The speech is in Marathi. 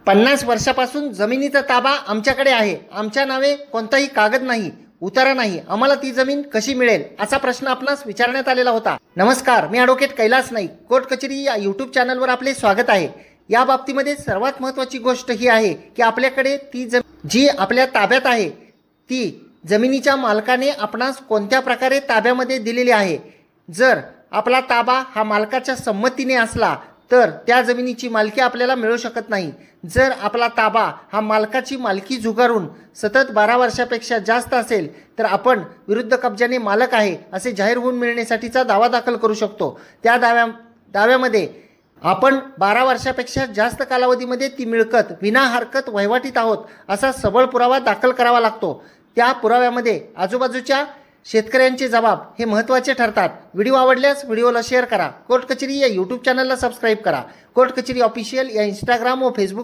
50 वर्षापासून जमिनीचा ताबा आमच्याकडे आहे. आमच्या नावे कोणताही कागद नाही, उतारा नाही. आम्हाला ती जमीन कशी मिळेल असा प्रश्न आपणास विचारण्यात आलेला होता. नमस्कार, मी ॲडव्होकेट कैलास नाईक. कोर्ट कचेरी या यूट्यूब चॅनलवर आपले स्वागत आहे. या बाबतीमध्ये सर्वात महत्त्वाची गोष्ट ही आहे की आपल्याकडे ती जी आपल्या ताब्यात आहे ती जमिनीच्या मालकाने आपणास कोणत्या प्रकारे ताब्यामध्ये दिलेली आहे. जर आपला ताबा हा मालकाच्या संमतीने असला तर त्या जमिनीची मालकी आपल्याला मिळू शकत नाही. जर आपला ताबा हा मालकाची मालकी झुगारून सतत 12 वर्षापेक्षा जास्त असेल तर आपण विरुद्ध कब्जाने मालक आहे असे जाहीर होऊन मिळण्यासाठीचा दावा दाखल करू शकतो. त्या दाव्यामध्ये आपण 12 वर्षापेक्षा जास्त कालावधीमध्ये ती मिळकत विना हरकत वहिवाटीत आहोत असा सबळ पुरावा दाखल करावा लागतो. त्या पुराव्यामध्ये आजूबाजूच्या शेतकऱ्यांचे जबाब हे महत्त्वाचे ठरतात. व्हिडिओ आवडल्यास व्हिडिओला शेअर करा. कोर्ट कचेरी या यूट्यूब चॅनलला सबस्क्राईब करा. कोर्ट कचेरी ऑफिशियल या इंस्टाग्राम व फेसबुक